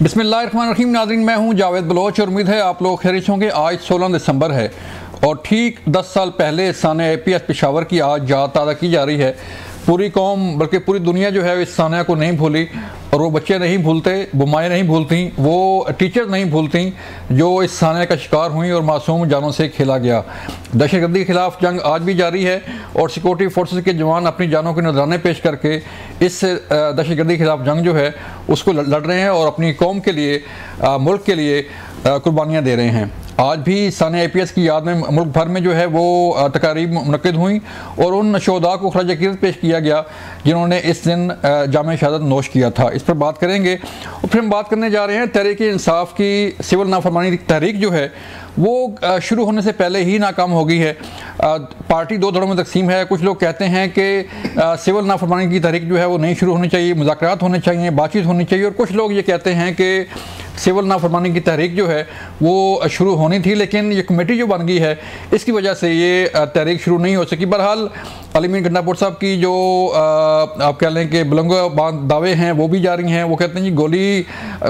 बिस्मिल्लाहिर्रहमानिर्रहीम। नाज़रीन, मैं हूं जावेद बलोच और उम्मीद है आप लोग खैरियत होंगे। आज 16 दिसंबर है और ठीक 10 साल पहले सानिया APS पेशावर की आज याद ताज़ा की जा रही है। पूरी कौम बल्कि पूरी दुनिया जो है इस सानिया को नहीं भूली और वो बच्चे नहीं भूलते, वो माएँ नहीं भूलती, वो टीचर नहीं भूलती जो इस सानिया का शिकार हुई और मासूम जानों से खेला गया। दहशतगर्दी के खिलाफ जंग आज भी जारी है और सिक्योरिटी फोर्सेस के जवान अपनी जानों के नजराने पेश करके इस दहशतगर्दी के खिलाफ जंग जो है उसको लड़ रहे हैं और अपनी कौम के लिए, मुल्क के लिए कुर्बानियाँ दे रहे हैं। आज भी सानिया APS की याद में मुल्क भर में जो है वो तकारीब मुनक़िद हुई और उन शोहदा को खराज अक़ीदत पेश किया गया जिन्होंने इस दिन जाम शहादत नोश किया था। इस पर बात करेंगे और फिर हम बात करने जा रहे हैं तहरीक इंसाफ की सिविल नाफरमानी तहरीक जो है वो शुरू होने से पहले ही नाकाम हो गई है। पार्टी दो धड़ों में तकसीम है। कुछ लोग कहते हैं कि सिविल नाफरमानी की तहरीक जो है वो नहीं शुरू होनी चाहिए, मुज़ाकरात होने चाहिए, बातचीत होनी चाहिए, और कुछ लोग ये कहते हैं कि सिविल नाफरमानी की तहरीक जो है वो शुरू होनी थी लेकिन ये कमेटी जो बन गई है इसकी वजह से ये तहरीक शुरू नहीं हो सकी। बहरहाल अलीमीन गंडापुर साहब की जो आप कह लें कि बुलंद दावे हैं वो भी जारी हैं। वो कहते हैं जी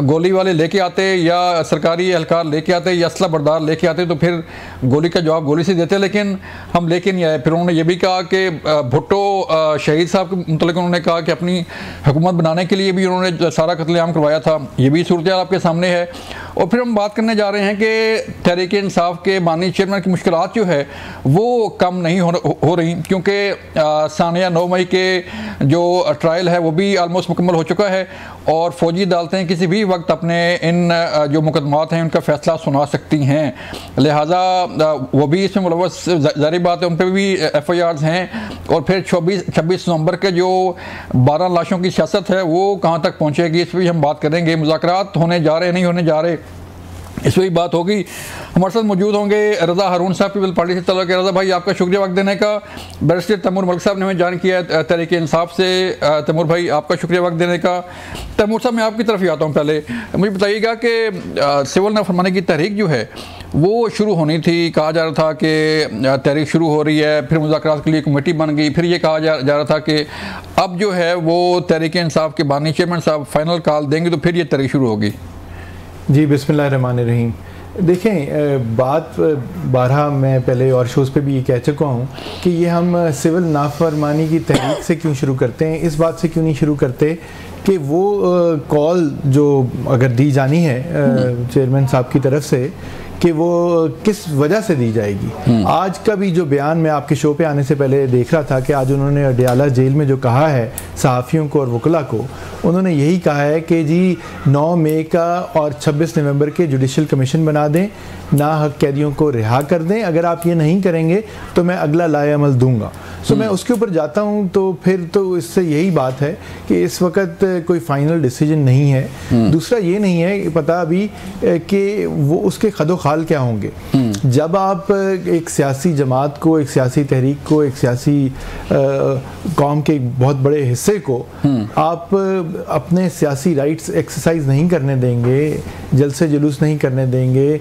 गोली वाले लेके आते या सरकारी एहलकार लेके आते या असला बरदार लेके आते तो फिर गोली का जवाब गोली से देते, लेकिन हम लेके नहीं आए। फिर उन्होंने ये भी कहा कि भुट्टो शहीद साहब के मतलब उन्होंने कहा कि अपनी हुकूमत बनाने के लिए भी उन्होंने सारा कत्लेआम करवाया था। ये भी सूरत आपके सामने है। और फिर हम बात करने जा रहे हैं कि तहरीक इंसाफ के बानी चेयरमैन की मुश्किलात जो है वो कम नहीं हो रही, क्योंकि सानिया 9 मई के जो ट्रायल है वो भी आलमोस्ट मुकम्मल हो चुका है और फौजी अदालतें किसी भी वक्त अपने इन जो मुकदमात हैं उनका फैसला सुना सकती हैं। लिहाजा वो भी इसमें मुलव्वस, ज़ाहिर बात है उन पर भी FIRs हैं। और फिर 26 नवंबर के जो 12 लाशों की सियासत है वो कहाँ तक पहुँचेगी इस पर भी हम बात करेंगे। मुज़ाकरात होने जा रहे नहीं होने जा रहे इस पर भी बात होगी। हमारे साथ मौजूद होंगे रज़ा हारून साहब, पीपल पार्टी से तल्लुक़ है। रज़ा भाई, आपका शुक्रिया वक्त देने का। बैरिस्टर तैमूर मलिक साहब ने हमें जान किया है तहरीक इंसाफ से। तैमूर भाई, आपका शुक्रिया वक्त देने का। तैमूर साहब, मैं आपकी तरफ ही आता हूँ। पहले मुझे बताइएगा कि सिविल नाफरमानी की तहरीक जो है वो शुरू होनी थी। कहा जा रहा था कि तहरीक शुरू हो रही है, फिर मुज़ाकरात के लिए कमेटी बन गई, फिर ये कहा जा रहा था कि अब जो है वो तहरीक इंसाफ के बानी चेयरमैन साहब फाइनल कॉल देंगे तो फिर ये तहरीक शुरू होगी। जी, बिस्मिल्लाहिर्रहमानिर्रहीम। देखें, बात 12 मैं पहले और शोज़ पे भी ये कह चुका हूँ कि ये हम सिविल नाफरमानी की तहरीक से क्यों शुरू करते हैं, इस बात से क्यों नहीं शुरू करते कि वो कॉल जो अगर दी जानी है चेयरमैन साहब की तरफ से कि वो किस वजह से दी जाएगी। आज का भी जो बयान मैं आपके शो पे आने से पहले देख रहा था कि आज उन्होंने अडियाला जेल में जो कहा है सहाफ़ियों को और वकला को, उन्होंने यही कहा है कि जी 9 मई का और 26 नवंबर के जुडिशल कमीशन बना दें, ना हक कैदियों को रिहा कर दें। अगर आप ये नहीं करेंगे तो मैं अगला लाएअमल दूंगा। सो मैं उसके ऊपर जाता हूँ तो फिर तो इससे यही बात है कि इस वक्त कोई फाइनल डिसीजन नहीं है। दूसरा ये नहीं है पता अभी कि वो उसके खदो खाल क्या होंगे। जब आप एक सियासी जमात को, एक सियासी तहरीक को, एक सियासी कौम के एक बहुत बड़े हिस्से को आप अपने सियासी राइट्स एक्सरसाइज नहीं करने देंगे, जलसे जुलूस नहीं करने देंगे,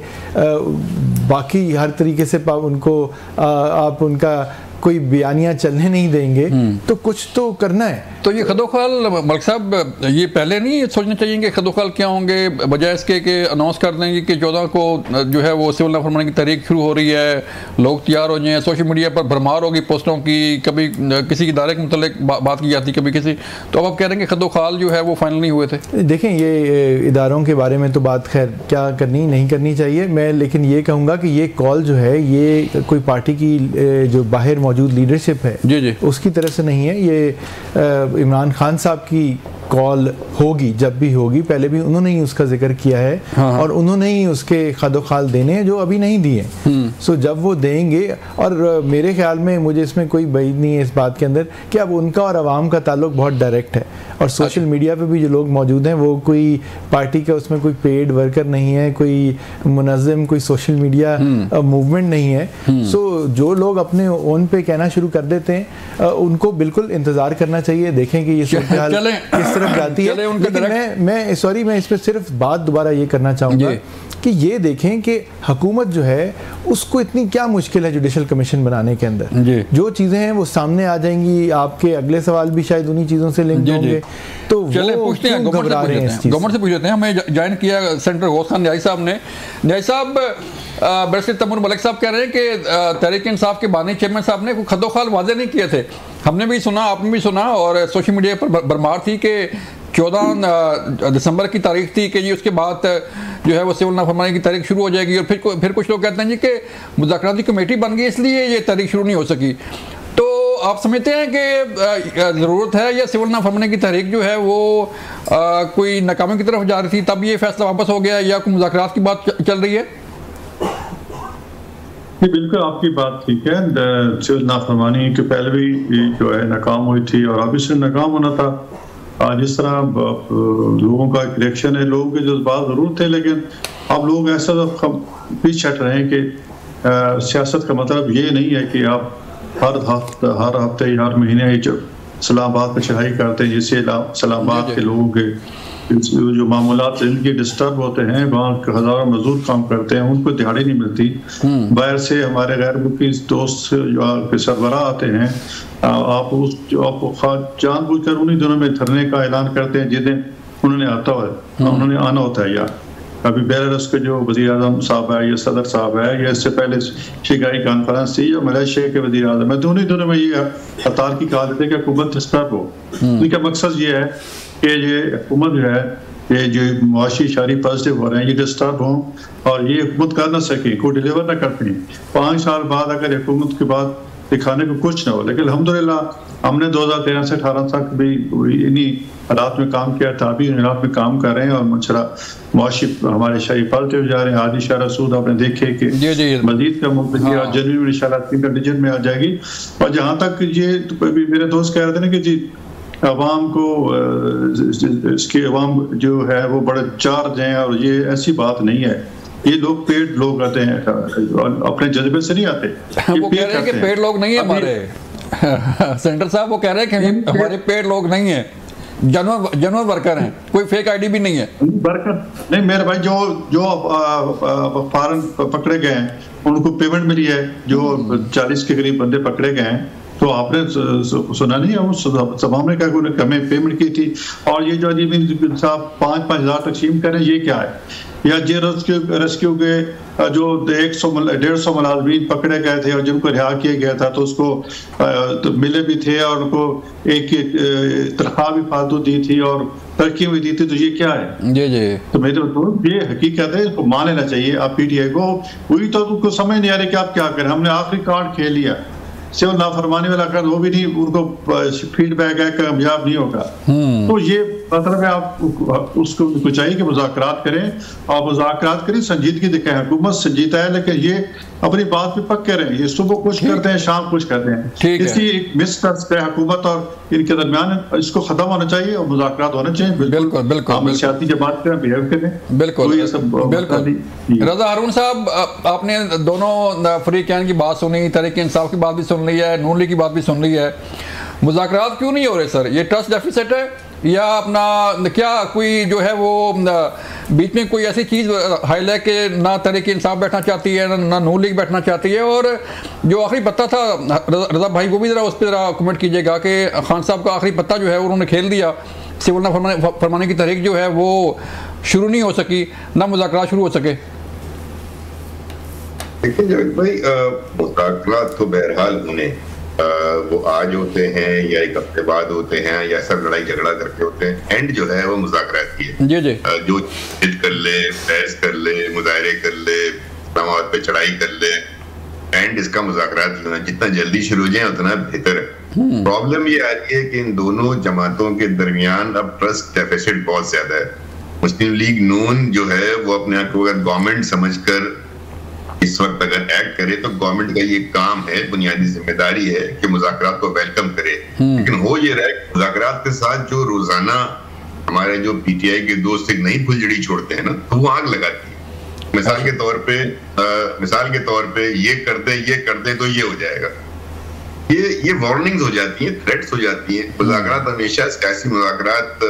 बाकी हर तरीके से उनको आप उनका कोई बयानियाँ चलने नहीं देंगे, तो कुछ तो करना है। तो ये खदोखाल मलिक साहब, ये पहले नहीं सोचना चाहिए कि खदोखाल क्या होंगे, बजाय इसके कि अनाउंस कर देंगे कि 14 को जो है वो सिविल नाफरमानी की तहरीक शुरू हो रही है, लोग तैयार हो जाएं, सोशल मीडिया पर भरमार होगी पोस्टों की, कभी किसी इदारे के मुतल्लिक बात की जाती, कभी किसी, तो अब आप कह रहे हैं कि खदोखाल जो है वो फाइनल नहीं हुए थे। देखें, ये इदारों के बारे में तो बात खैर क्या करनी नहीं करनी चाहिए, मैं लेकिन ये कहूँगा कि ये कॉल जो है ये कोई पार्टी की जो बाहर मौजूद लीडरशिप है जी उसकी तरफ से नहीं है। ये इमरान खान साहब की कॉल होगी, जब भी होगी। पहले भी उन्होंने ही उसका जिक्र किया है। हाँ। और उन्होंने ही उसके खदोखाल देने हैं जो अभी नहीं दिए। सो जब वो देंगे, और मेरे ख्याल में मुझे इसमें कोई बैद नहीं है इस बात के अंदर कि अब उनका और आवाम का ताल्लुक बहुत डायरेक्ट है और सोशल मीडिया पे भी जो लोग मौजूद हैं वो कोई पार्टी का उसमें कोई पेड वर्कर नहीं है, कोई मुनज़्ज़म कोई सोशल मीडिया मूवमेंट नहीं है। सो जो लोग अपने ओन पे कहना शुरू कर देते हैं उनको बिल्कुल इंतज़ार करना चाहिए, देखें कि ये किस तरफ जाती है। लेकिन मैं इस पर सिर्फ बात दोबारा ये करना चाहूँगा कि ये देखें कि हुकूमत जो है उसको इतनी क्या मुश्किल है जुडिशल कमीशन बनाने के अंदर। जो चीज़ें हैं वो सामने आ जाएंगी, आपके अगले सवाल भी शायद उन्हीं चीज़ों से लिंक होंगे। तो चले पूछते हैं, गवर्नमेंट से पूछ लेते हैं। हमें ज्वाइन किया सेंटर गौस खान न्याई साहब ने। न्याई साहब, बैरिस्टर तैमूर मलिक साहब कह रहे हैं कि तहरीक इंसाफ के बानी चेयरमैन साहब ने कोई खदोखाल वादे नहीं किए थे। हमने भी सुना, आपने भी सुना, और सोशल मीडिया पर भरमार थी कि 14 दिसंबर की तारीख थी कि जी उसके बाद जो है वो सिविल नाफरमानी की तारीख शुरू हो जाएगी। और फिर कुछ लोग कहते हैं जी कि मुज़ाकरात की कमेटी बन गई इसलिए ये तारीख शुरू नहीं हो सकी। तो आप समझते हैं कि ज़रूरत है या सिविल नाफरमानी की तारीख जो है वो कोई नाकामी की तरफ जा रही थी तब ये फैसला वापस हो गया, या कोई मुज़ाकरात की बात चल रही है? बिल्कुल आपकी बात ठीक है। सिविल नाफरमानी के पहले भी जो है नाकाम हुई थी और अब इससे नाकाम होना था। जिस तरह लोगों का इलेक्शन है, लोगों के जज्बात जरूर थे, लेकिन अब लोग ऐसा पीछे हट रहे हैं कि सियासत का मतलब ये नहीं है कि आप हर हफ्ते हर महीने जो इस्लामाबाद पर चढ़ाई करते हैं, जिससे इस्लामाबाद के लोगों के जो मामूलात इनके डिस्टर्ब होते हैं, वहाँ हजारों मजदूर काम करते हैं, उनको दिहाड़ी नहीं मिलती। बाहर से हमारे गैर मुल्की दोस्त जो सरबराह आते हैं, आप जानबूझकर उन्हीं दिनों में धरने का ऐलान करते हैं जिन्हें उन्होंने आना होता है। यार अभी बेलारूस के जो वज़ीर आज़म साहब है या सदर साहब है, या इससे पहले शिगाई कॉन्फ्रेंस थी या मलेशिया के वज़ीर आज़म है, दोनों दिनों में ये हड़ताल की कहा देते हैं कि हुकूमत डिस्टर्ब हो। इनका मकसद ये है कि ये हुकूमत जो है, ये जो मुआशी इशारे पॉजिटिव हो रहे हैं, ये डिस्टर्ब हों और ये हुकूमत कर ना सके, कोई डिलीवर ना कर पाए। 5 साल बाद अगर हुकूमत के बाद दिखाने को कुछ ना हो, लेकिन अल्हम्दुलिल्लाह हमने 2013 से 18 तक भी इन्हीं हालात में काम किया था, अभी इन हालात में काम कर रहे हैं और मुआशी हमारे शाही पॉजिटिव जा रहे हैं। आदि शाह सूद आपने देखे कि मजीद का मुल्क जनवरी में इंशाल्लाह 3 डिवीजन में आ जाएगी। और जहाँ तक ये मेरे दोस्त कह रहे थे ना कि जी अवाम को इसके अवाम जो है वो बड़े चार्ज हैं, और ये ऐसी बात नहीं है। ये लोग पेड लोग आते हैं, अपने जज्बे से नहीं आते। वो कह रहे हैं कि पेड लोग नहीं है हमारे सेंटर साहब, वो कह रहे हैं कि हमारे पेड लोग नहीं है, जनरल वर्कर हैं, कोई फेक आईडी भी नहीं है। वर्कर नहीं मेरे भाई, जो फॉरन पकड़े गए हैं उनको पेमेंट मिली है, जो 40 के करीब बंदे पकड़े गए हैं, तो आपने सुना नहीं है उस सभा में क्या हमें पेमेंट की थी। और ये जो अजीब साहब 5-5 हज़ार तकसीम करें, ये क्या है? या जे रेस्क्यू के जो 150 मुलाजमीन पकड़े गए थे और जिनको रिहा किया गया था, तो उसको तो मिले भी थे और उनको एक तनख्वाह भी फालतू दी थी और तरक्की भी दी थी। तो ये क्या है? जी तो मेरे ये हकीकत है, इसको मान लेना चाहिए। आप PTI को वही तो उनको समझ नहीं आ रही कि आप क्या करें। हमने आखिरी कार्ड खेल लिया, सिविल नाफरमानी वाला कर, वो भी नहीं, उनको फीडबैक है कामयाब नहीं होगा। तो ये मतलब है आप उसको चाहिए कि मुज़ाकरात करें, और मुज़ाकरात करें, संजीदगी दिखाएं। हुकूमत संजीदा है, लेकिन ये अपनी बात पे पक्के रहें। ये सुबह कुछ करते हैं, शाम कुछ करते हैं। इसकी एक मिसट्रस्ट है हुकूमत और इनके दरमियान, इसको खत्म होना चाहिए और मुज़ाकरात होने चाहिए। बिल्कुल सियासी जमात के बिहेव करें। बिल्कुल रज़ा हारून साहब, आपने दोनों फरीक़ैन की बात सुनी, तहरीक इंसाफ की बात भी सुन ली है, नून लीग की बात भी सुन ली है। मुज़ाकरात क्यों नहीं हो रहे सर? ये ट्रस्ट डेफिसिट है या अपना क्या कोई जो है वो बीच में कोई ऐसी चीज़ हाईलाइट कि ना तहरीक इंसाफ बैठना चाहती है, ना नून लीग बैठना चाहती है? और जो आखिरी पत्ता था रज़ा भाई, वो भी ज़रा उस पर ज़रा कमेंट कीजिएगा कि खान साहब का आखिरी पत्ता जो है उन्होंने खेल दिया। सिविल नाफरमानी की तारीख जो है वो शुरू नहीं हो सकी, ना मुज़ाकरात शुरू हो सके। देखिए जावेद भाई, मुज़ाकरात तो बहरहाल होने वो आज होते हैं या एक हफ्ते बाद होते हैं या सब लड़ाई झगड़ा करके होते हैं। एंड जो है वो मुज़ाकरात की है। जी जो जिद कर ले, बहस कर ले, मुजाहरे कर ले, इस्लामाबाद पे चढ़ाई कर ले, एंड इसका मुज़ाकरात जो है जितना जल्दी शुरू हो जाए उतना बेहतर है। प्रॉब्लम ये आ रही है कि इन दोनों जमातों के दरमियान अब ट्रस्ट डेफिसिट बहुत ज्यादा है। मुस्लिम लीग नून जो है वो अपने आप को अगर गवर्नमेंट समझकर इस वक्त अगर एक्ट करे तो गवर्नमेंट का ये काम है, बुनियादी जिम्मेदारी है कि मुज़ाकरात को वेलकम करे। लेकिन हो ये रहा है मुज़ाकरात के साथ जो रोजाना हमारे जो PTI के दोस्त एक नई फुलझड़ी छोड़ते हैं ना, तो वो आग लगाती है। मिसाल के तौर पे ये करते तो ये हो जाएगा। ये वार्निंग्स हो जाती हैं, थ्रेट्स हो जाती हैं। मुज़ाकरात हमेशा सियासी मुज़ाकरात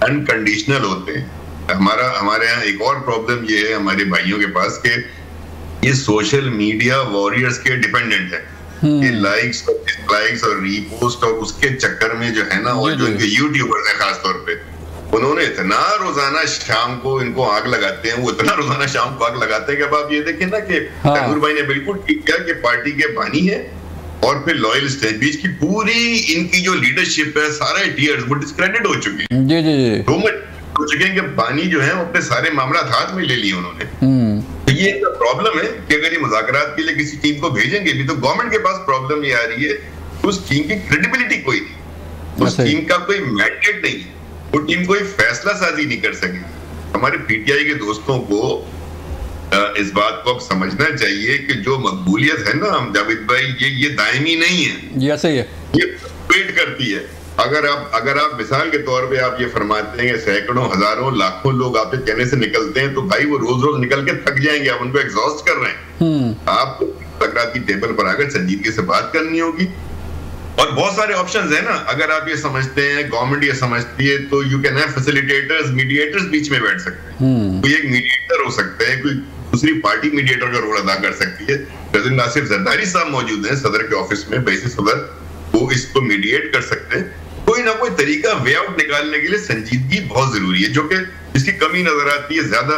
अनकंडीशनल होते हैं। हमारे यहाँ एक और प्रॉब्लम ये है हमारे भाइयों के पास के ये सोशल मीडिया वॉरियर्स के डिपेंडेंट है। ये लाइक्स और डिसलाइक्स और रीपोस्ट और उसके चक्कर में जो है ना, और जो इनके यूट्यूबर्स हैं खास तौर पे, उन्होंने इतना रोजाना शाम को इनको आग लगाते हैं, वो इतना रोजाना शाम को आग लगाते हैं कि अब आप ये देखें ना कि तैमूर भाई ने बिल्कुल ठीक किया कि पार्टी के बानी है और फिर लॉयल स्टेज बीच की पूरी इनकी जो लीडरशिप है, सारे टीयर्स वो डिस्क्रेडिट हो चुके हैं। जी जी जी हो चुके हैं कि बानी जो है अपने सारे मामला हाथ में ले लिए उन्होंने। तो ये एक प्रॉब्लम है कि अगर ये मुज़ाकरात के लिए किसी टीम को भेजेंगे भी तो गवर्नमेंट के पास प्रॉब्लम ये आ रही है, उस टीम की क्रेडिबिलिटी कोई नहीं, उस टीम का कोई मैंडेट नहीं, वो टीम कोई फैसला साजी नहीं कर सकेगी। हमारे पीटीआई के दोस्तों को इस बात को अब समझना चाहिए कि जो मकबूलियत है ना जावेद भाई, ये दायमी नहीं है, ये सही है, ये वेट करती है। अगर आप मिसाल के तौर पे आप ये फरमाते हैं सैकड़ों हजारों लाखों लोग आपके कहने से निकलते हैं, तो भाई वो रोज रोज निकल के थक जाएंगे, आप उनको एग्जॉस्ट कर रहे हैं। आपको मुज़ाकरात की टेबल पर आकर संजीदगी से बात करनी होगी और बहुत सारे ऑप्शंस है ना। अगर आप ये समझते हैं, गवर्नमेंट ये समझती है, तो you can have facilitators, mediators बीच में बैठ सकते हैं। कोई एक मीडिएटर हो सकता है, कोई दूसरी पार्टी मीडिएटर का रोल अदा कर सकती है। प्रेसिडेंट नासिर जरदारी साहब मौजूद हैं सदर के ऑफिस में, बैसी सदर, वो इसको मीडिएट कर सकते हैं। कोई ना कोई तरीका वे आउट निकालने के लिए संजीदगी बहुत जरूरी है, जो कि इसकी कमी नजर आती है ज्यादा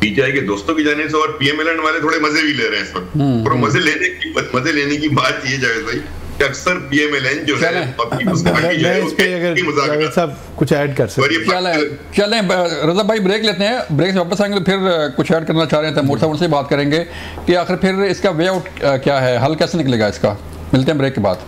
पीटीआई के दोस्तों की जाने से। और पीएमएलएन वाले थोड़े मजे भी ले रहे हैं इस वक्त, और मजे लेने की बात ये जावेद भाई कि अक्सर पीएमएलएन जो है साहब कुछ ऐड कर सकते। चलें रजा भाई ब्रेक लेते हैं, ब्रेक से वापस आएंगे तो फिर कुछ ऐड करना चाह रहे थे तैमूर साहब, उनसे बात करेंगे कि आखिर फिर इसका वे आउट क्या है, हल कैसे निकलेगा इसका। मिलते हैं ब्रेक के बाद।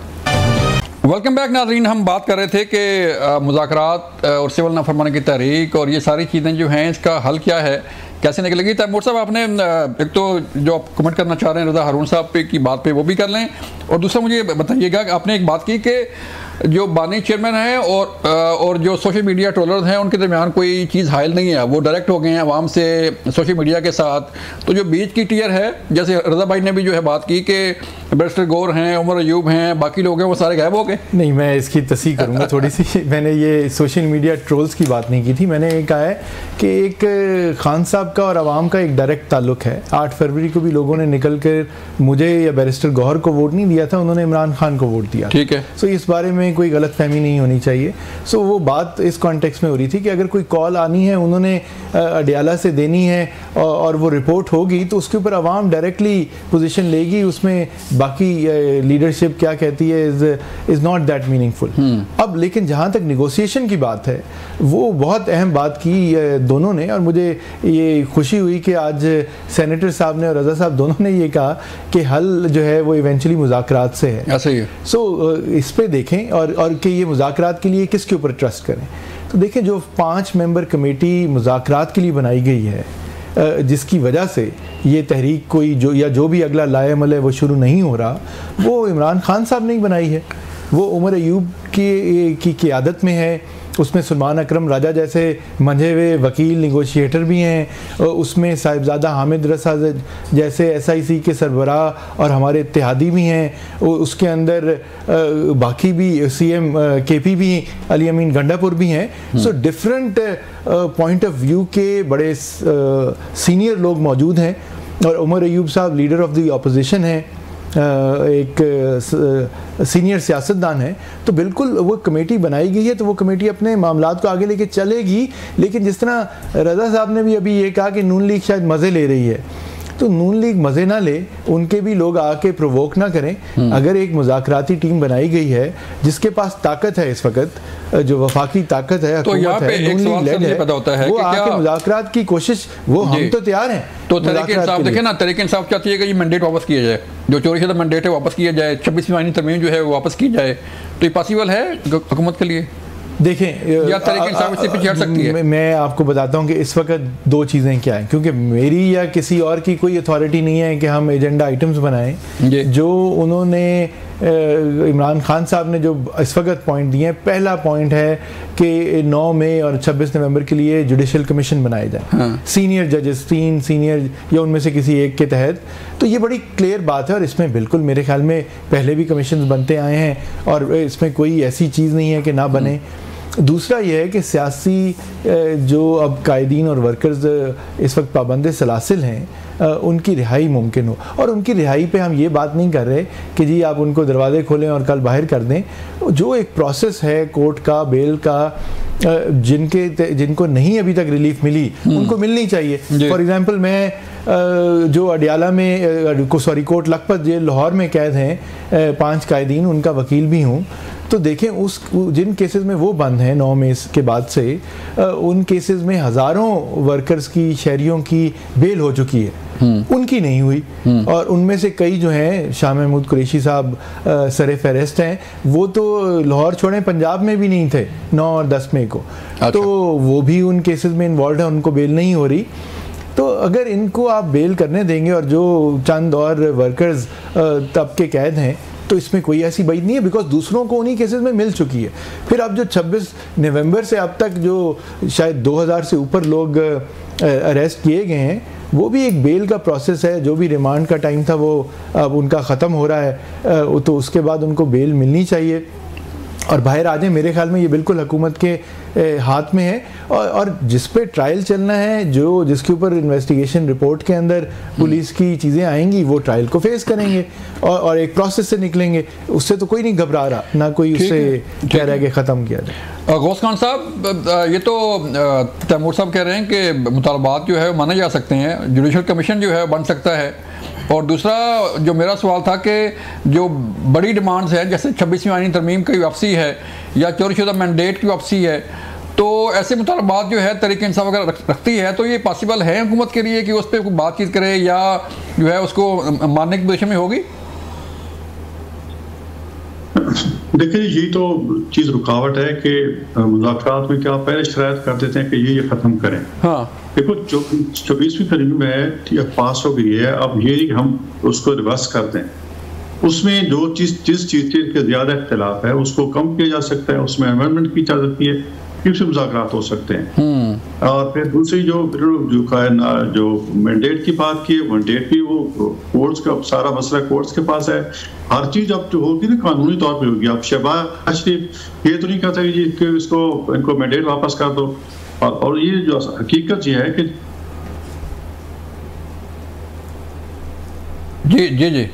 वेलकम बैक नाज़रीन, हम बात कर रहे थे कि मुज़ाकरात और सिविल नाफरमानी की तहरीक और ये सारी चीज़ें जो हैं इसका हल क्या है, कैसे निकलेगी। तैमूर साहब आपने एक तो जो आप कमेंट करना चाह रहे हैं रज़ा हारून साहब पे की बात पे वो भी कर लें, और दूसरा मुझे बताइएगा कि आपने एक बात की कि जो बानी चेयरमैन हैं और जो सोशल मीडिया ट्रोलर्स हैं उनके दरमियान कोई चीज़ हायल नहीं है, वो डायरेक्ट हो गए हैं आवाम से सोशल मीडिया के साथ। तो जो बीच की टियर है, जैसे रज़ा भाई ने भी जो है बात की कि बैरिस्टर गौर हैं, उमर अयूब हैं, बाकी लोग हैं, वो सारे गायब हो गए। नहीं, मैं इसकी तस्दीक करूँगा थोड़ी सी। मैंने ये सोशल मीडिया ट्रोल्स की बात नहीं की थी, मैंने ये कहा है कि एक खान साहब का और आवाम का एक डायरेक्ट ताल्लुक है। 8 फरवरी को भी लोगों ने निकल कर मुझे या बैरिस्टर गौहर को वोट नहीं दिया था, उन्होंने इमरान खान को वोट दिया। ठीक है, सो इस बारे में कोई गलत फहमी नहीं होनी चाहिए। सो वो बात इस कॉन्टेक्स्ट में हो रही थी कि अगर कोई कॉल आनी है, उन्होंने अडियाला से देनी है और वो रिपोर्ट होगी तो उसके ऊपर आवाम डायरेक्टली पोजीशन लेगी, उसमें बाकी लीडरशिप क्या कहती है इज़ नॉट दैट मीनिंगफुल। अब लेकिन जहाँ तक निगोसिएशन की बात है, वो बहुत अहम बात की दोनों ने, और मुझे ये खुशी हुई कि आज सेनेटर साहब ने और रज़ा साहब दोनों ने ये कहा कि हल जो है वो इवेंचुअली मुज़ाकरात से है। ऐसा ही है। सो इस पे देखें और कि ये मुज़ाकरात के लिए किसके ऊपर ट्रस्ट करें। तो देखें, जो 5 मेंबर कमेटी मुज़ाकरात के लिए बनाई गई है, जिसकी वजह से ये तहरीक कोई जो भी अगला लाएमल है वो शुरू नहीं हो रहा, वो इमरान खान साहब ने ही बनाई है। वो उमर अयूब की क़ियादत में है, उसमें सलमान अकरम राजा जैसे मंझे हुए वकील नेगोशिएटर भी हैं, उसमें साहिबजादा हामिद रसा जैसे SIC के सरबराह और हमारे इत्तेहादी भी हैं, उसके अंदर बाकी भी CM KP भी, अली अमीन गंडापुर भी हैं। So different point of view के बड़े सीनियर लोग मौजूद हैं, और उमर अयूब साहब लीडर ऑफ द अपोजिशन हैं, एक सीनियर सियासतदान है। तो बिल्कुल वो कमेटी बनाई गई है, तो वो कमेटी अपने मामलात को आगे लेके चलेगी। लेकिन जिस तरह रज़ा साहब ने भी अभी ये कहा कि नून लीग शायद मज़े ले रही है, तो नून लीग मज़े ना ले, उनके भी लोग आके प्रोवोक ना करें। अगर एक मुज़ाकराती टीम बनाई गई है जिसके पास ताकत है, इस वक्त जो वफाकी ताकत है, तो यहाँ पे एक सवाल ये पैदा होता है वो आके मुज़ाकरात की कोशिश, वो हम तो तैयार हैं। तो तहरीक इंसाफ देखें ना, तहरीक इंसाफ चाहती है कि ये मैंडेट वापस किया जाए, जो चोरी शुदा मैंडेट है वापस किया जाए, 26वीं आईनी तरमीम जो है वो वापस की जाए। तो ये पॉसिबल है हुकूमत के लिए? देखें, या तहरीक इंसाफ इससे पीछे हट सकती है? मैं आपको बताता हूँ कि इस वक्त 2 चीज़ें क्या हैं, क्योंकि मेरी या किसी और की कोई अथॉरिटी नहीं है कि हम एजेंडा आइटम्स बनाएं। जो उन्होंने इमरान खान साहब ने जो इस वक्त पॉइंट दिए हैं, पहला पॉइंट है कि 9 मई और 26 नवंबर के लिए जुडिशल कमीशन बनाए जाए, सीनियर जजेस 3 सीनियर या उनमें से किसी एक के तहत। तो ये बड़ी क्लियर बात है, और इसमें बिल्कुल मेरे ख्याल में पहले भी कमीशन बनते आए हैं, और इसमें कोई ऐसी चीज़ नहीं है कि ना बने। दूसरा यह है कि सियासी जो अब कायदीन और वर्कर्स इस वक्त पाबंद सलासिल हैं, उनकी रिहाई मुमकिन हो। और उनकी रिहाई पे हम ये बात नहीं कर रहे कि जी आप उनको दरवाजे खोलें और कल बाहर कर दें। जो एक प्रोसेस है कोर्ट का, बेल का, जिनको नहीं अभी तक रिलीफ मिली उनको मिलनी चाहिए। फॉर एग्जांपल मैं जो अडियाला में कोट लखपत जेल लाहौर में कैद हैं 5 कायदीन, उनका वकील भी हूँ। तो देखें जिन केसेस में वो बंद हैं 9 मई के बाद से, उन केसेस में हज़ारों वर्कर्स की, शहरियों की बेल हो चुकी है, उनकी नहीं हुई। और उनमें से कई जो हैं, शाह महमूद कुरैशी साहब सरे फहरिस्त हैं, वो तो लाहौर छोड़ें पंजाब में भी नहीं थे 9 और 10 मई को। अच्छा। तो वो भी उन केसेस में इन्वॉल्व है, उनको बेल नहीं हो रही। तो अगर इनको आप बेल करने देंगे और जो चंद और वर्कर्स तब के कैद हैं, तो इसमें कोई ऐसी बात नहीं है, बिकॉज दूसरों को उन्हीं केसेस में मिल चुकी है। फिर अब जो 26 नवंबर से अब तक जो शायद 2000 से ऊपर लोग अरेस्ट किए गए हैं, वो भी एक बेल का प्रोसेस है। जो भी रिमांड का टाइम था वो अब उनका ख़त्म हो रहा है, तो उसके बाद उनको बेल मिलनी चाहिए और बाहर आ जाए। मेरे ख्याल में ये बिल्कुल हुकूमत के हाथ में है। और जिस पे ट्रायल चलना है, जिसके ऊपर इन्वेस्टिगेशन रिपोर्ट के अंदर पुलिस की चीज़ें आएंगी, वो ट्रायल को फेस करेंगे और एक प्रोसेस से निकलेंगे। उससे तो कोई नहीं घबरा रहा, ना कोई उससे कह रहा है कि ख़त्म किया जाए। गौस खान साहब, ये तो तैमूर साहब कह रहे हैं कि मुतालबात जो है माने जा सकते हैं, जुडिशल कमीशन जो है बन सकता है। और दूसरा जो मेरा सवाल था कि जो बड़ी डिमांड्स हैं, जैसे 26वीं आईनी तरमीम की वापसी है या चोरीशुदा मैंडेट की वापसी है, तो ऐसे मुतालबात जो है तहरीक इंसाफ वगैरह रखती है, तो ये पॉसिबल है हुकूमत के लिए कि उस पर बातचीत करे या जो है उसको मानने की पोजीशन में होगी? देखिए, ये तो चीज़ रुकावट है कि मुज़ाकरात में क्या पहले शरायत कर देते हैं कि ये ख़त्म करें। हाँ, देखो 24वीं तरमीम है पास हो गई है, अब ये हम उसको रिवर्स कर दें। उसमें जिस चीज़ के ज़्यादा इख्तिलाफ है उसको कम किया जा सकता है, उसमें अमेंडमेंट की जा सकती है, इससे मुज़ाकरात हो सकते हैं। और फिर दूसरी जो मैंडेट की बात की, मैंडेट भी वो कोर्ट्स का सारा मसला कोर्ट्स के पास है। हर चीज़ अब जो होगी ना कानूनी तौर पे होगी। अब शहबाज शरीफ ये तो नहीं कहता कि इनको मैंडेट वापस कर दो। और ये जो हकीकत ये है कि जी जी जी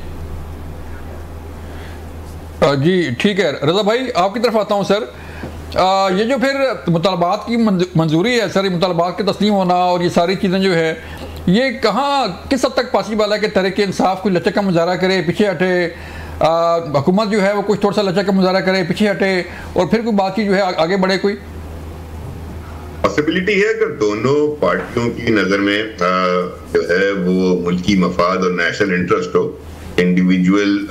जी ठीक है। रजा भाई, आपकी तरफ आता हूँ सर। ये जो फिर मुतालबात की मंजूरी है सर, मुतालबात के तस्लीम होना और ये सारी चीज़ें जो है, ये कहाँ किस हद तक पॉसिबल है कि तहरीक इंसाफ कोई लचक का मुजाहरा करे, पीछे हटे, हुकूमत जो है वो कुछ थोड़ा सा लचक का मुजाहरा करे, पीछे हटे, और फिर कोई बातचीत जो है आगे बढ़े? कोई पॉसिबिलिटी है अगर दोनों पार्टियों की नज़र में जो है वो मुल्की मफाद और नेशनल इंटरेस्ट हो, इंडिविजुअल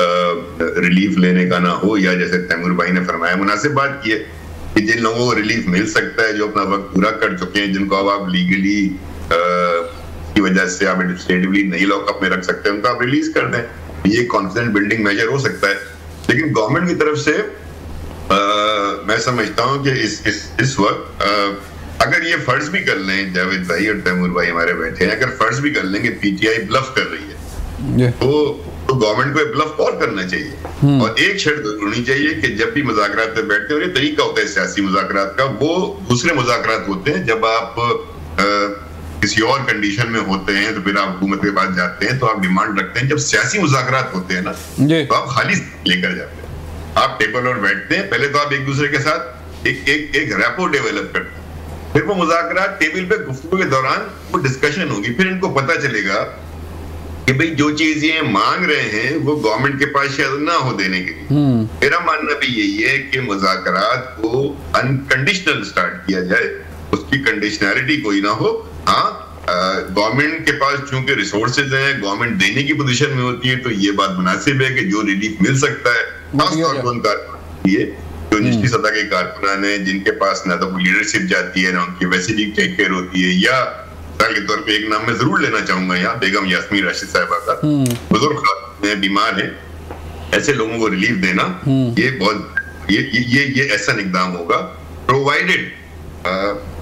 रिलीफ लेने का ना हो, या जैसे तैमूर भाई ने फरमाया मुनासिब बात की है कि जिन लोगों को रिलीफ मिल सकता है, जो अपना वक्त पूरा कर चुके हैं, जिनको अब आप लीगली की वजह से आप एडमिनिस्ट्रेटिवली नहीं लॉकअप में रख सकते, उनको आप रिलीज कर दें। ये कॉन्फिडेंस बिल्डिंग मेजर हो सकता है। लेकिन गवर्नमेंट की तरफ से मैं समझता हूँ कि इस वक्त अगर ये फर्ज भी कर लें, जावेद भाई और तैमूर भाई हमारे बैठे हैं, अगर फर्ज भी कर लेंगे पीटीआई ब्लफ कर रही है, तो गवर्नमेंट को ब्लफ और करना चाहिए। और एक शर्त होनी चाहिए कि जब भी मुज़ाकरात में बैठते हैं, और ये तरीका होता है सियासी मुज़ाकरात का, वो दूसरे मुज़ाकरात होते हैं जब आप किसी और कंडीशन में होते हैं, तो फिर आप हुकूमत के पास जाते हैं, तो आप डिमांड रखते हैं। जब सियासी मुज़ाकरात होते हैं ना, तो आप खाली लेकर जाते हैं, आप टेबल पर बैठते हैं, पहले तो आप एक दूसरे के साथ एक रैपो डेवलप करते हैं, फिर वो मुज़ाकरात टेबल पे गुफ्तगू के दौरान वो डिस्कशन होगी, फिर इनको पता चलेगा कि भाई जो चीज ये मांग रहे हैं वो गवर्नमेंट के पास शायद ना हो देने के लिए। मेरा मानना भी यही है कि मुज़ाकरात को अनकंडीशनल स्टार्ट किया जाए, उसकी कंडीशनैलिटी कोई ना हो। हाँ, गवर्नमेंट के पास चूंकि रिसोर्सेज हैं, गवर्नमेंट देने की पोजीशन में होती है, तो ये बात मुनासिब है कि जो रिलीफ मिल सकता है, खासतौर पर उनका जो निचली सतह के कारकुनान है, जिनके पास ना तो लीडरशिप जाती है, ना उनकी वैसी भी टेक केयर होती है, या के तौर पे एक नाम मैं जरूर लेना चाहूंगा यहाँ, बेगम यास्मीन राशिद साहिबा का, बुजुर्ग बीमार है, ऐसे लोगों को रिलीफ देना ये बहुत ये ऐसा इक़दाम होगा, प्रोवाइडेड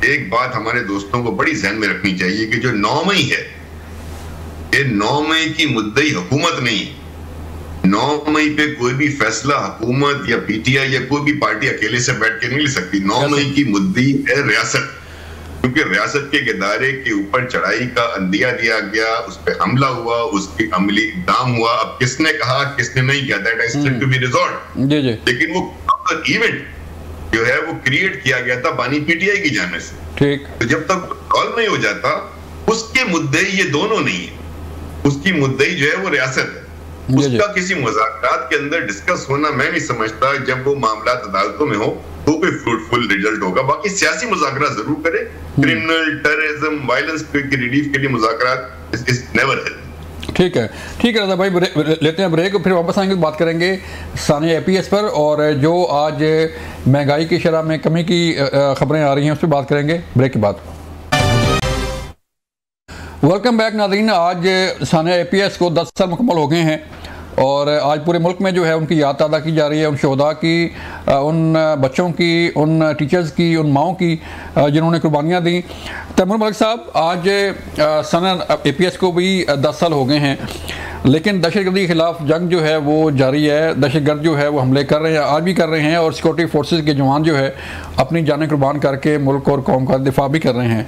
एक बात हमारे दोस्तों को बड़ी ध्यान में रखनी चाहिए कि जो 9 मई है, ये 9 मई की मुद्दई हुकूमत नहीं, 9 मई पे कोई भी फैसला हुकूमत या पीटीआई या कोई भी पार्टी अकेले से बैठ के नहीं ले सकती। 9 मई की मुद्दी है रियासत, क्योंकि रियासत के इदारे के ऊपर चढ़ाई का अंदिया दिया गया, उस पर हमला हुआ, उसकी अमली इक़दाम हुआ। अब किसने कहा किसने नहीं किया, that has to be resolved. लेकिन वो इवेंट जो है वो क्रिएट किया गया था बानी पीटीआई की जाने से। ठीक, तो जब तक सॉल्व नहीं हो जाता, उसके मुद्दे ये दोनों नहीं है, उसकी मुद्दे जो है वो रियासत है। उसका किसी मुज़ाकरात के अंदर डिस्कस होना मैं नहीं समझता, जब वो मामला अदालतों में हो तो कोई फ्रूटफुल रिजल्ट होगा। बाकी सियासी मुज़ाकरा जरूर करे, क्रिमिनल टेररिज्म वायलेंस के रिलीफ के लिए मुज़ाकरात इज नेवर हेल्प। ठीक है, ठीक है रज़ा भाई, लेते हैं ब्रेक, फिर वापस आएंगे, बात करेंगे सानिया APS पर और जो आज महंगाई की शरह में कमी की खबरें आ रही हैं उस पर बात करेंगे ब्रेक के बाद। वेलकम बैक नाज़रीन। आज सानिया APS को 10 साल मुकम्मल हो गए हैं और आज पूरे मुल्क में जो है उनकी याद ताज़ा की जा रही है, उन शोहदा की, उन बच्चों की, उन टीचर्स की, उन माओं की जिन्होंने कुर्बानियाँ दी। तैमूर मलिक साहब, आज सानिया APS को भी 10 साल हो गए हैं, लेकिन दहशतगर्दी के खिलाफ जंग जो है वो जारी है। दहशतगर्द जो है वो हमले कर रहे हैं, आज भी कर रहे हैं, और सिक्योरिटी फोर्सेस के जवान जो है अपनी जानें कुर्बान करके मुल्क और कौम का दिफा भी कर रहे हैं।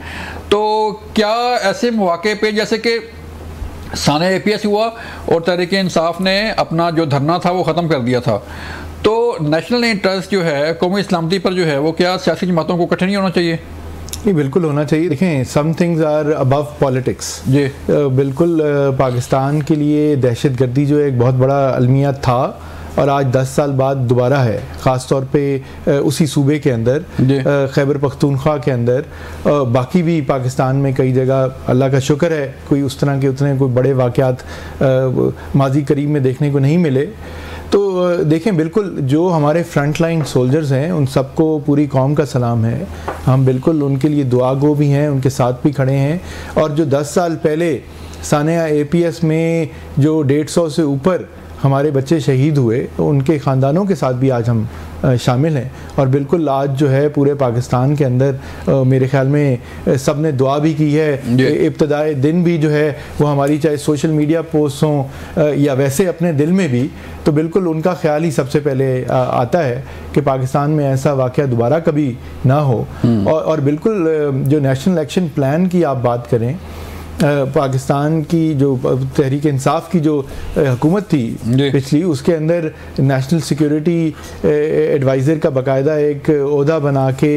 तो क्या ऐसे मौके पे जैसे कि सानिया APS हुआ और तहरीक इंसाफ ने अपना जो धरना था वो ख़त्म कर दिया था, तो नेशनल इंटरेस्ट जो है, कौमी इस्लामती पर जो है वो क्या सियासी जमातों को इकट्ठे नहीं होना चाहिए? ये बिल्कुल होना चाहिए। देखें, some things are above politics. जी बिल्कुल, पाकिस्तान के लिए दहशतगर्दी जो एक बहुत बड़ा अलमिया था और आज 10 साल बाद दोबारा है, ख़ास तौर पे उसी सूबे के अंदर, खैबर पख्तूनख्वा के अंदर। बाकी भी पाकिस्तान में कई जगह अल्लाह का शुक्र है कोई उस तरह के उतने कोई बड़े वाक़यात माजी करीब में देखने को नहीं मिले। तो देखें, बिल्कुल जो हमारे फ्रंट लाइन सोल्जर्स हैं उन सबको पूरी कौम का सलाम है, हम बिल्कुल उनके लिए दुआ गो भी हैं, उनके साथ भी खड़े हैं। और जो 10 साल पहले सानिया APS में जो 150 से ऊपर हमारे बच्चे शहीद हुए, उनके ख़ानदानों के साथ भी आज हम शामिल हैं। और बिल्कुल आज जो है पूरे पाकिस्तान के अंदर मेरे ख़्याल में सब ने दुआ भी की है। इब्तदाई दिन भी जो है वो हमारी, चाहे सोशल मीडिया पोस्ट हों या वैसे अपने दिल में भी, तो बिल्कुल उनका ख्याल ही सबसे पहले आता है कि पाकिस्तान में ऐसा वाक़या दोबारा कभी ना हो। और बिल्कुल जो नेशनल एक्शन प्लान की आप बात करें, पाकिस्तान की जो तहरीक इंसाफ की जो हुकूमत थी पिछली, उसके अंदर नेशनल सिक्योरिटी एडवाइज़र का बाकायदा एक ओहदा बना के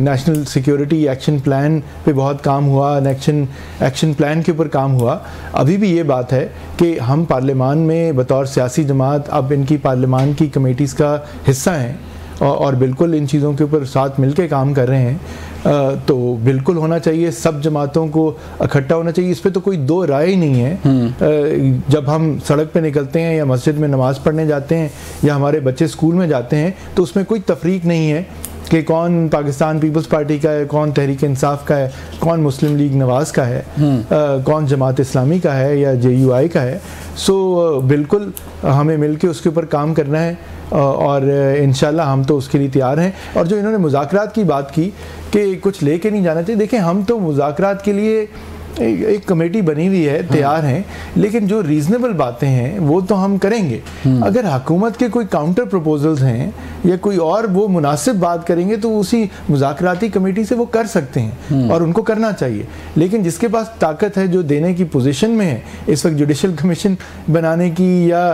नेशनल सिक्योरिटी एक्शन प्लान पे बहुत काम हुआ, एक्शन प्लान के ऊपर काम हुआ। अभी भी ये बात है कि हम पार्लियामान में बतौर सियासी जमात अब इनकी पार्लियामान की कमेटीज़ का हिस्सा हैं और बिल्कुल इन चीज़ों के ऊपर साथ मिल के काम कर रहे हैं। तो बिल्कुल होना चाहिए, सब जमातों को इकट्ठा होना चाहिए, इस पर तो कोई दो राय ही नहीं है। जब हम सड़क पे निकलते हैं या मस्जिद में नमाज़ पढ़ने जाते हैं या हमारे बच्चे स्कूल में जाते हैं, तो उसमें कोई तफरीक नहीं है कि कौन पाकिस्तान पीपल्स पार्टी का है, कौन तहरीक इंसाफ का है, कौन मुस्लिम लीग नवाज का है, कौन जमात इस्लामी का है या JUI का है। सो बिल्कुल हमें मिल के उसके ऊपर काम करना है और इंशाल्लाह हम तो उसके लिए तैयार हैं। और जो इन्होंने मुज़ाकरात की बात की कि कुछ लेके नहीं जाना चाहिए, देखें हम तो मुज़ाकरात के लिए एक कमेटी बनी हुई है, तैयार हैं, लेकिन जो रीज़नेबल बातें हैं वो तो हम करेंगे। अगर हुकूमत के कोई काउंटर प्रपोजल्स हैं या कोई और वो मुनासिब बात करेंगे तो उसी मुज़ाकराती कमेटी से वो कर सकते हैं और उनको करना चाहिए। लेकिन जिसके पास ताकत है, जो देने की पोजीशन में है इस वक्त, जुडिशल कमीशन बनाने की या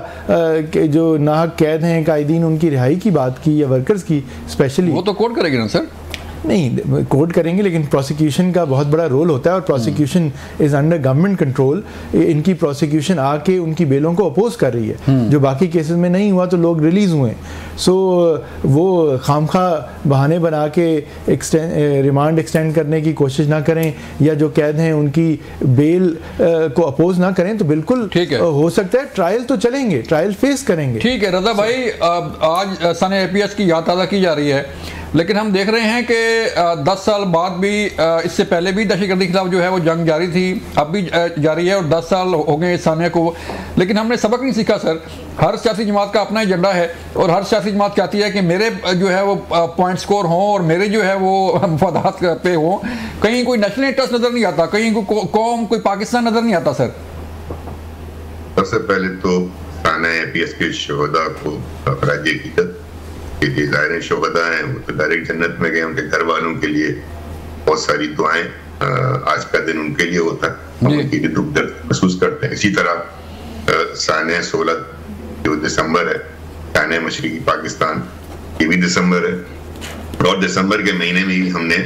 जो नाहक कैद हैं कायदीन उनकी रिहाई की बात की या वर्कर्स की स्पेशली, वो तो कोर्ट करेगी ना सर? नहीं, कोर्ट करेंगे, लेकिन प्रोसिक्यूशन का बहुत बड़ा रोल होता है और prosecution is under government control. इनकी प्रोसिक्यूशन आके उनकी बेलों को अपोज कर रही है, जो बाकी केसेस में नहीं हुआ तो लोग रिलीज़ हुए। सो वो खामखा बहाने बना के रिमांड एक्सटेंड करने की कोशिश ना करें या जो कैद हैं उनकी बेल को अपोज ना करें, तो बिल्कुल हो सकता है ट्रायल तो चलेंगे, ट्रायल फेस करेंगे। ठीक है रज़ा भाई, आज सानिया APS की याद ताज़ा की जा रही है, लेकिन हम देख रहे हैं कि 10 साल बाद भी, इससे पहले भी दहशतगर्दी के खिलाफ जो है वो जंग जारी थी, अब भी जारी है और 10 साल हो गए सानिया को, लेकिन हमने सबक नहीं सीखा सर। हर सियासी जमात का अपना एजेंडा है और हर सियासी जमात चाहती है कि मेरे जो है वो पॉइंट स्कोर हों और मेरे जो है वो मफादात पे हों। कहीं कोई नेशनल इंटरेस्ट नज़र नहीं आता, कहीं कोई कौम, कोई पाकिस्तान नज़र नहीं आता सर। सबसे पहले तो थाना APS के शोहदा को अखराज अकीदत के ज़ाहिर शोहदा हैं, वो तो डायरेक्ट जन्नत में गए। उनके घर वालों के लिए बहुत सारी दुआएं, आज का दिन उनके लिए होता है, हम उनके लिए दुख दर्द महसूस करते हैं। इसी तरह साने 16 जो दिसंबर है, साने मशरिकी पाकिस्तान, ये भी दिसंबर है, और दिसंबर के महीने में ही हमने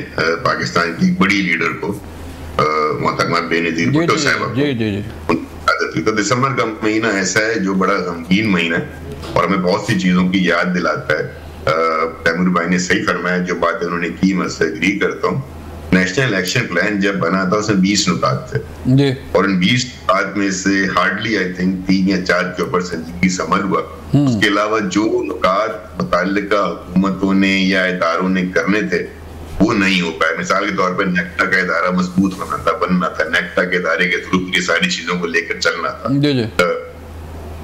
पाकिस्तान की बड़ी लीडर को मोहतरमा बेनज़ीर भुट्टो साहिबा, तो दिसंबर का महीना ऐसा है जो बड़ा गमगीन महीना है और हमें बहुत सी चीजों की याद दिलाता है। तैमूर भाई ने सही फरमाया, जो बात उन्होंने की मैं उससे एग्री करता हूँ। नेशनल एक्शन प्लान जब बना था उसमें 20 नुकात थे और इन 20 नुकात में से हार्डली आई थिंक 3 या 4 के ऊपर संजीदगी से अमल हुआ। उसके अलावा जो नुकात मुताल्लिका हुकूमतों ने या इदारों ने करने थे वो नहीं हो पाए। मिसाल के तौर पर नेक्टा का इदारा मजबूत होना था, बनना था, नेक्टा के इदारे के थ्रू ये सारी चीजों को लेकर चलना था।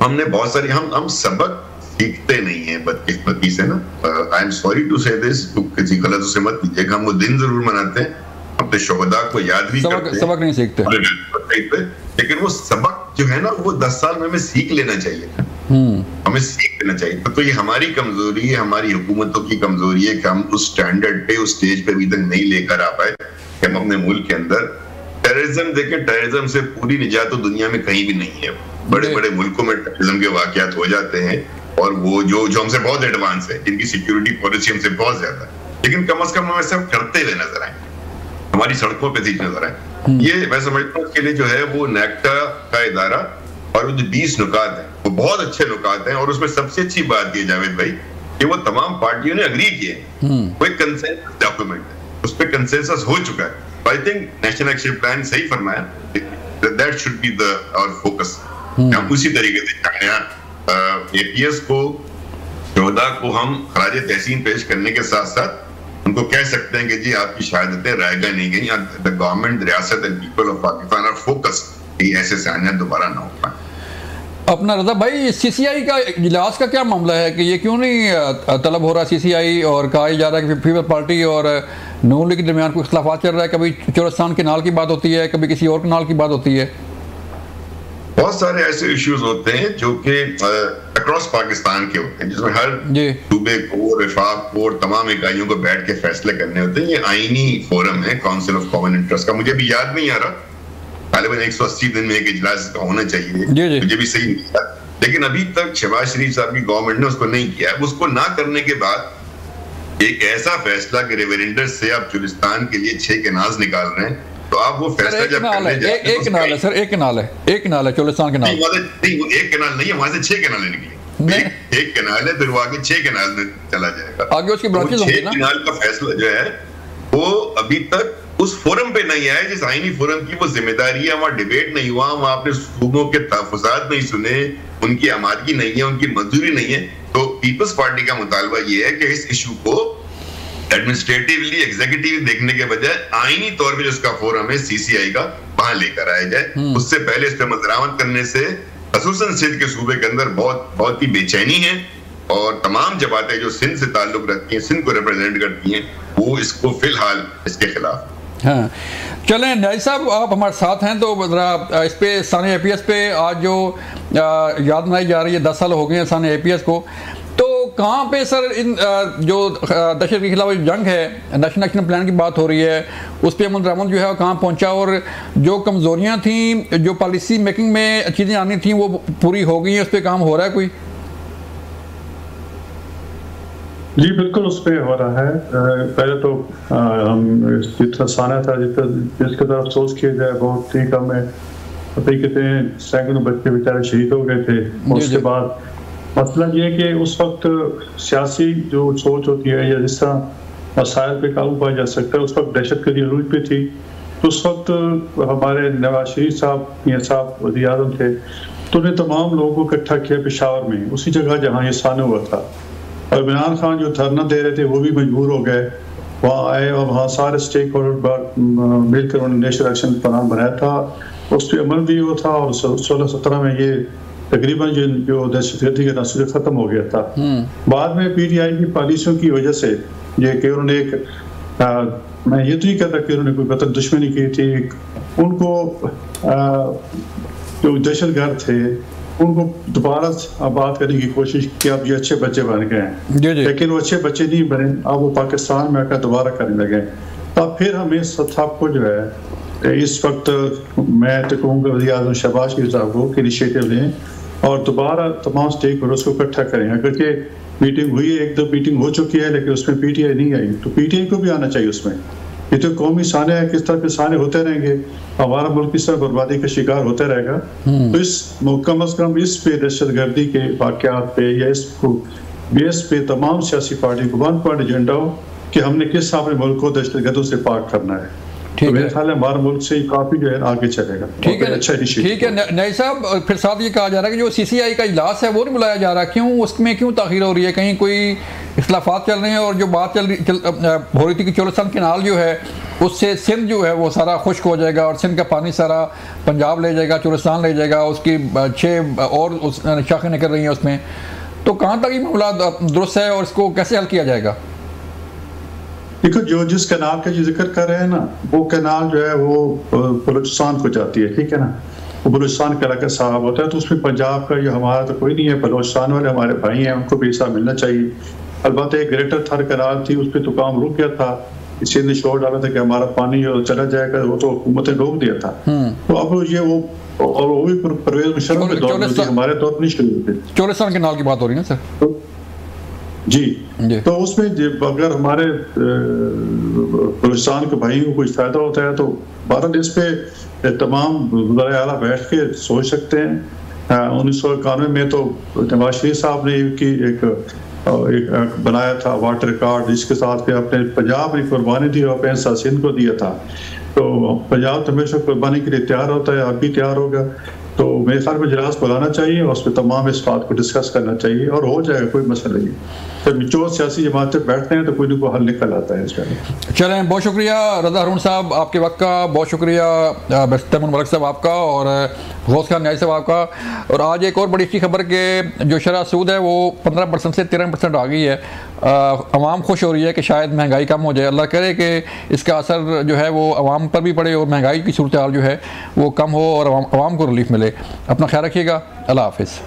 हमने बहुत सारी हम सबक सीखते नहीं है बदकिस्मती से ना। आई एम सॉरी टू से दिस, किसी गलत से मत कीजिएगा, हम वो दिन जरूर मनाते हैं, अपने शोहदा को याद भी करते हैं, सबक नहीं सीखते, लेकिन वो सबक जो है ना वो 10 साल में हमें सीख लेना चाहिए, हमें सीख लेना चाहिए। तो ये हमारी कमजोरी है, हमारी हुकूमतों की कमजोरी है कि हम उस स्टैंडर्ड पे, उस स्टेज पे अभी तक नहीं लेकर आ पाए कि हम अपने मुल्क के अंदर टेररिज्म, देखें टेररिज्म से पूरी निजात तो दुनिया में कहीं भी नहीं है। बड़े बड़े मुल्कों में टेररिज्म के वाकयात हो जाते हैं और वो जो हमसे बहुत एडवांस है, जिनकी सिक्योरिटी पॉलिसी हमसे बहुत ज्यादा है, लेकिन कम से कम हम ऐसा करते हुए नजर आए, हमारी सड़कों पे ठीक नजर आए। ये मैं समझता हूँ उसके लिए जो है वो नेक्टा का इदारा और वो जो 20 नुकात है वो बहुत अच्छे नुकात हैं। और उसमें सबसे अच्छी बात ये जावेद भाई कि वो तमाम पार्टियों ने अग्री किए, वो एक कंसेंसस डॉक्यूमेंट है, उस पर कंसेंसस हो चुका है। I think national action plan सही फरमाया, that should be the our focus. हम उसी तरीके से APS को, शोहदा को हम खराज तहसीन पेश करने के साथ साथ उनको कह सकते हैं कि जी आपकी शहादतें रायगा नहीं गई, द गवर्नमेंट, रियासत and people of Pakistan are focused कि ऐसे सानिया दोबारा ना हो पाए। अपना रजा भाई, CCI का इजलास का क्या मामला है कि ये क्यों नहीं तलब हो रहा CCI, और कहा जा रहा है कि पीपल्स पार्टी और नून लीग के दरमियान कोई इख्तिलाफात चल रहा है, कभी चोरस्तान केनाल की बात होती है, कभी किसी और केनाल की बात होती है। बहुत सारे ऐसे इश्यूज होते हैं जो कि अक्रॉस पाकिस्तान के होते हैं, जिसमें हर सूबे को, रिफाक को और तमाम इकाइयों को बैठ के फैसले करने होते हैं। ये आईनी फोरम है काउंसिल ऑफ कॉमन इंटरेस्ट का, मुझे भी याद नहीं आ रहा, तालिबान 180 दिन में एक इजलास का होना चाहिए, मुझे भी सही नहीं था, लेकिन अभी तक शहबाज शरीफ साहब की गवर्नमेंट ने उसको नहीं किया। उसको ना करने के बाद एक ऐसा फैसला कि रेवरेंडर से आप चुलिस्तान के लिए 6 केनाल निकाल रहे हैं, तो आप वो फैसला जब करने जाते हैं, एक केनाल है सर, एक केनाल है चुलिस्तान केनाल, नहीं वो एक केनाल नहीं है, वहां से 6 केनाल निकले, एक केनाल है, फिर वो आगे 6 केनाल में चला जाएगा, आगे उसकी ब्रांचेस होंगी ना। 6 केनाल का फैसला जो है वो अभी तक उस फोरम पे नहीं आया जिस आईनी फोरम की वो जिम्मेदारी है। वहां डिबेट नहीं हुआ, वहां आपने सूबों के तहफ़्फ़ुज़ात नहीं सुने, उनकी आमादगी नहीं है, उनकी मंजूरी नहीं है। तो पीपल्स पार्टी का मुतालबा ये है कि इस इशू को एडमिनिस्ट्रेटिवली, एग्जीक्यूटिव देखने के बजाय आईनी तौर पे जिसका फोरम है CCI का, वहां लेकर आया जाए। उससे पहले इस पर मज़रामत करने से ख़ुसूसन सिंध के सूबे के अंदर बहुत ही बेचैनी है, और तमाम जमातें जो सिंध से ताल्लुक रखती हैं, सिंध को रिप्रेजेंट करती हैं, वो इसको फिलहाल इसके खिलाफ। हाँ, चलें न्याजी साहब आप हमारे साथ हैं, तो ज़रा इस पे साने APS पे आज जो याद मनाई जा रही है, 10 साल हो गए हैं साने APS को, तो कहाँ पे सर इन जो दहशत के खिलाफ जंग है, नेशनल एक्शन प्लान की बात हो रही है, उस पर अमल दरामद जो है कहाँ पहुँचा, और जो कमज़ोरियाँ थी, जो पॉलिसी मेकिंग में चीज़ें आनी थी वो पूरी हो गई हैं, उस पर काम हो रहा है कोई? जी बिल्कुल उस पर हो रहा है। पहले तो हम जितना साना था जिसकी तरफ सोच किया जाए बहुत ही कम है, कहते हैं सैकड़ों बच्चे बेचारे शहीद हो गए थे। उसके बाद मसला ये है कि उस वक्त सियासी जो सोच होती है या जिस तरह मसाइल पे काबू पाया जा सकता है, उस वक्त दहशत गर्दी अरूज पे थी। तो उस वक्त हमारे नवाज शरीफ साहब, मियां साहब वज़ीर आज़म थे, तो उन्हें तमाम लोगों को इकट्ठा किया पेशावर में, उसी जगह जहाँ ये साना हुआ था। और इमरान खान जो धरना दे रहे थे वो भी मजबूर हो गए, वहाँ आए और वहाँ सारे स्टेक होल्डर मिलकर उन्होंने नेशनल एक्शन प्लान बनाया था, उस पर अमल भी हुआ था, और 16-17 में ये तकरीबन जो दहशतगर्दी का नस्ल खत्म हो गया था। बाद में PTI की पॉलिसियों की वजह से ये कि उन्होंने मैं ये तो नहीं कहता कि उन्होंने कोई मतलब दुश्मनी की थी, उनको जो दहशतगर्द थे उनको दोबारा बात करने की कोशिश की, अब ये अच्छे बच्चे बन गए हैं, लेकिन वो अच्छे बच्चे नहीं बने, अब वो पाकिस्तान में आकर दोबारा करने लगे। तब फिर हमें सबको जो है इस वक्त मैं तो कहूँगा वज़ीर आज़म शहबाज शरीफ साहब को कि इनिशिएटिव लें और दोबारा तमाम स्टेक होल्डर्स को इकट्ठा करें। अगर के मीटिंग हुई है, 1-2 मीटिंग हो चुकी है, लेकिन उसमें PTI नहीं आई, तो PTI को भी आना चाहिए उसमें। ये तो कौमी साने हैं, किस तरह के साने होते रहेंगे, हमारा मुल्क किस तरह बर्बादी का शिकार होते रहेगा। तो इस कम अज कम इस पे दहशतगर्दी के वाक़यात पे या इस बेस पे तमाम सियासी पार्टी को 1 पॉइंट एजेंडा हो कि हमने किस अपने मुल्क को दहशतगर्दों से पाक करना है। तो मेरे ख्याल है हमारा मुल्क से काफी जो है आगे चलेगा। ठीक है, अच्छा ठीक है नई साहब, फिर साथ ये कहा जा रहा है कि जो CCI का इजलास है वो नहीं बुलाया जा रहा, क्यों, उसमें क्यों ताख़ीर हो रही है? कहीं कोई इख्लाफात चल रहे हैं? और जो बात हो रही थी कि चोलिस्तान कैनाल जो है उससे सिंध जो है वो सारा खुश्क हो जाएगा और सिंध का पानी सारा पंजाब ले जाएगा, चोलिस्तान ले जाएगा, उसकी 6 और शाखें निकल रही हैं उसमें, तो कहाँ तक ये मामला दुरुस्त है और इसको कैसे हल किया जाएगा? देखो, जो जिस कैनाल का जिक्र कर रहे हैं ना, वो कैनाल जो है वो बलूचिस्तान को जाती है, ठीक है ना, वो बलूचिस्तान का इलाका साहब होता है, तो उसमें पंजाब का जो हमारा तो कोई नहीं है, बलूचिस्तान वाले हमारे भाई हैं, उनको भी हिस्सा मिलना चाहिए। अलबत्ता एक ग्रेटर थर कैनाल थी, उस पर तो काम रुक गया था, इसी ने शोर डाला था कि हमारा पानी जो चला जाएगा, वो तो हुकूमत ने रोक दिया था। तो अब ये वो भी परवेज मुशर्रफ के दौर में, हमारे दौर में नहीं शुरू हुए। चोलिस्तान कैनाल की बात हो रही है ना सर? जी, तो उसमें अगर हमारे बलूचिस्तान के भाइयों को कुछ फायदा होता है तो भारत इस पे तमाम वज़ीर आला बैठ के सोच सकते हैं। 1991 में तो नवाज शरीफ साहब ने एक बनाया था वाटर कार्ड, जिसके साथ फिर अपने पंजाब ने कुर्बानी दी और अपने हिस्सा सिंध को दिया था। तो पंजाब तो हमेशा कुर्बानी के लिए तैयार होता है, आप भी तैयार होगा, तो मेरे ख्याल में इजलास बुलाना चाहिए और उसमें तमाम इस बात को डिस्कस करना चाहिए और हो जाएगा, कोई मसला नहीं। जब जो सियासी जमातें बैठते हैं तो कोई ना कोई हल निकल आता है इसका। चलें, बहुत शुक्रिया रज़ा हारून साहब आपके वक्त का, बहुत शुक्रिया तैमूर मलिक साहब आपका और गौस खान न्याई साहब आपका। और आज एक और बड़ी अच्छी खबर कि जो शरह सूद है वो 15% से 13% आ गई है। अवाम खुश हो रही है कि शायद महंगाई कम हो जाए, अल्लाह करे कि इसका असर जो है वो अवाम पर भी पड़े और महंगाई की सूरत हाल जो है वो कम हो और अवाम को रिलीफ मिले। अपना ख्याल रखिएगा, अल्लाह हाफिज़।